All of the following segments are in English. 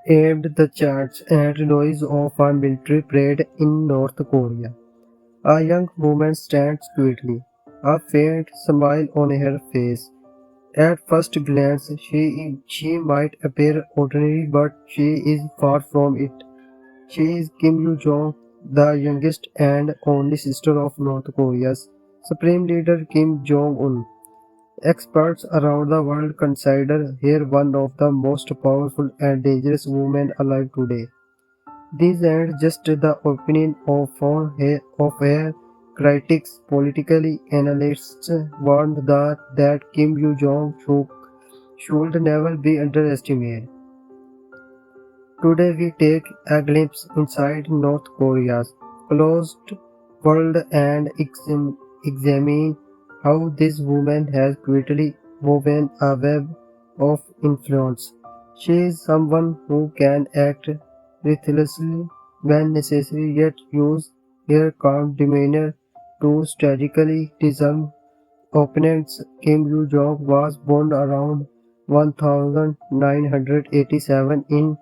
aimed the chants and noise of a military parade in North Korea. A young woman stands quietly, a faint smile on her face. At first glance, she might appear ordinary, but she is far from it. She is Kim Yoo Jong, the youngest and only sister of North Korea's Supreme Leader Kim Jong Un. Experts around the world consider her one of the most powerful and dangerous women alive today. These aren't just the opinion of her critics. Politically analysts warned that Kim Yoo Jong should never be underestimated. Today we take a glimpse inside North Korea's closed world and examine how this woman has quietly woven a web of influence. She is someone who can act ruthlessly when necessary, yet use her calm demeanor to strategically disarm opponents. Kim Yoo Jong was born around 1987 in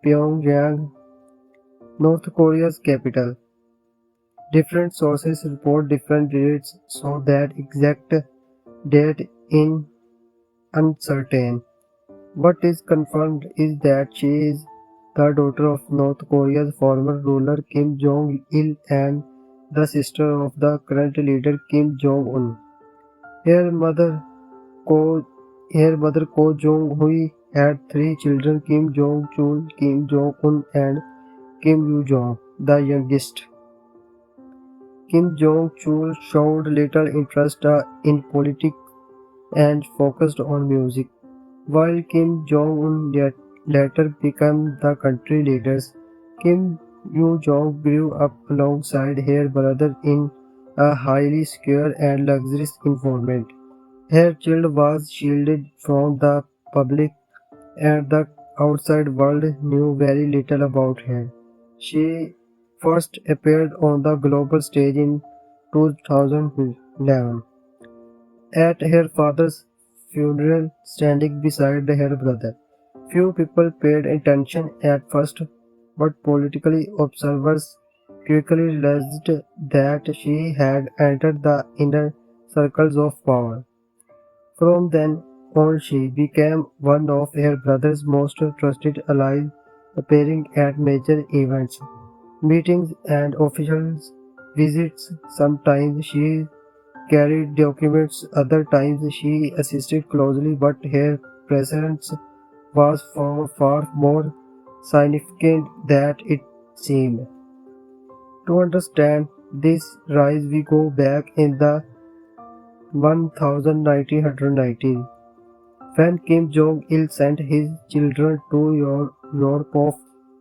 Pyongyang, North Korea's capital. Different sources report different dates, so that exact date is uncertain. What is confirmed is that she is the daughter of North Korea's former ruler Kim Jong Il and the sister of the current leader Kim Jong Un. Her mother Ko Her mother Ko Jong Hui had three children: Kim Jong Chul, Kim Jong Un, and Kim Yoo Jong, the youngest. Kim Jong Chul showed little interest in politics and focused on music, while Kim Jong Un later became the country leader. Kim Yoo Jong grew up alongside her brother in a highly secure and luxurious environment. Her child was shielded from the public, and the outside world knew very little about her. She first appeared on the global stage in 2011 at her father's funeral, standing beside her brother. Few people paid attention at first, but political observers quickly realized that she had entered the inner circles of power. From then on, she became one of her brother's most trusted allies, appearing at major events, meetings, and official visits. Sometimes she carried documents, other times she assisted closely, but her presence was far more significant than it seemed. To understand this rise, we go back in the 1990 when Kim Jong il sent his children to Europe for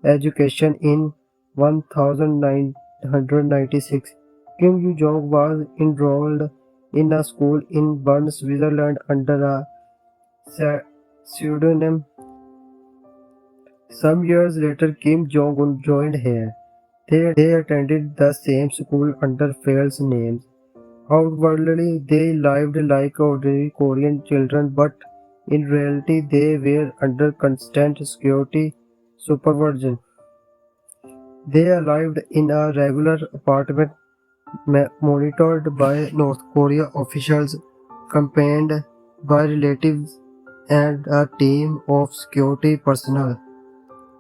education in 1996. Kim Yoo Jong was enrolled in a school in Bern, Switzerland under a pseudonym. Some years later, Kim Jong Un joined her. They attended the same school under false names. Outwardly, they lived like ordinary Korean children, but in reality, they were under constant security supervision. They lived in a regular apartment monitored by North Korea officials, accompanied by relatives and a team of security personnel.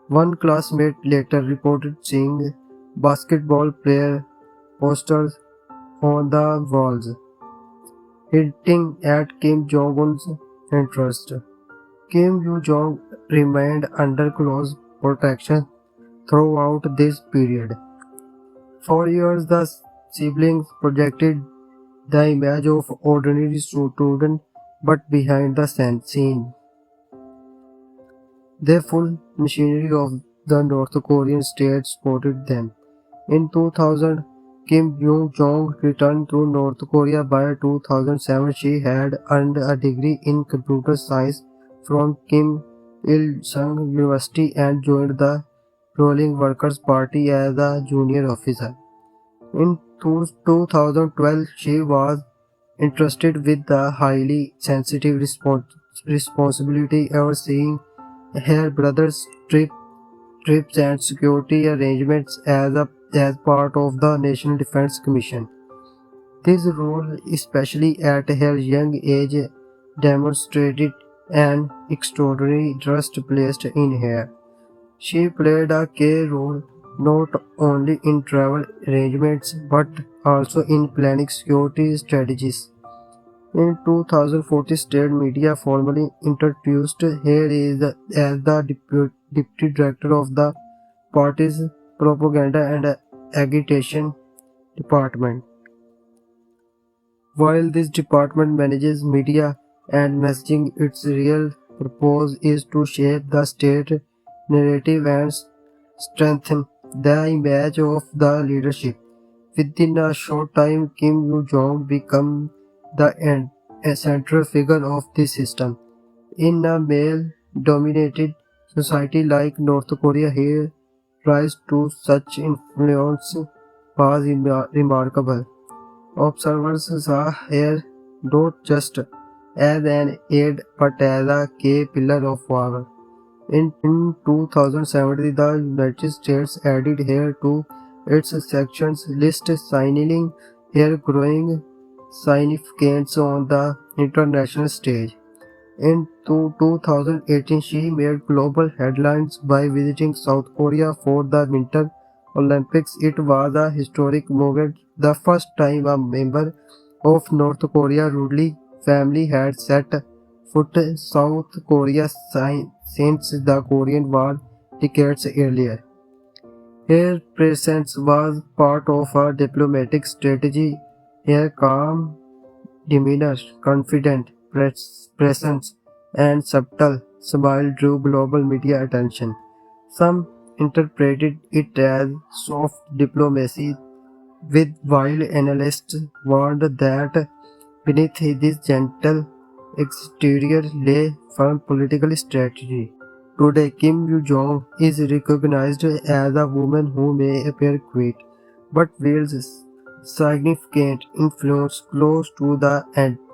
One classmate later reported seeing basketball player posters on the walls, hinting at Kim Jong Un's interest. Kim Yoo Jong remained under close protection throughout this period. For years, the siblings projected the image of ordinary student, but behind the scene, the full machinery of the North Korean state supported them. In 2000, Kim Yoo Jong returned to North Korea. By 2007, she had earned a degree in computer science from Kim Il Sung University and joined the ruling Workers' Party as a junior officer. In 2012, she was entrusted with the highly sensitive responsibility overseeing her brother's trip trips and security arrangements as part of the National Defense Commission. This role, especially at her young age, demonstrated an extraordinary trust placed in her. She played a key role not only in travel arrangements but also in planning security strategies. In 2014, state media formally introduced her as the deputy director of the party's propaganda and agitation department. While this department manages media and messaging, its real purpose is to shape the state narrative and strengthen the image of the leadership. Within a short time, Kim Yoo Jong became a central figure of this system. In a male-dominated society like North Korea, her rise to such influence was remarkable. Observers saw her not just as an aide but as a key pillar of power. In 2017, the United States added her to its sanctions list, signaling her growing significance on the international stage. In 2018, she made global headlines by visiting South Korea for the Winter Olympics. It was a historic moment, the first time a member of North Korea ruling family had set foot South Korea since the Korean War decades earlier. Her presence was part of a diplomatic strategy. Her calm demeanor, confident presence, and subtle smile drew global media attention. Some interpreted it as soft diplomacy, while analysts warned that beneath this gentle exterior lay firm political strategy. Today, Kim Yoo Jong is recognized as a woman who may appear quiet but wields significant influence close to the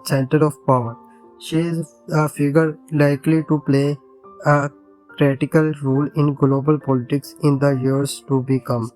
center of power. She is a figure likely to play a critical role in global politics in the years to come.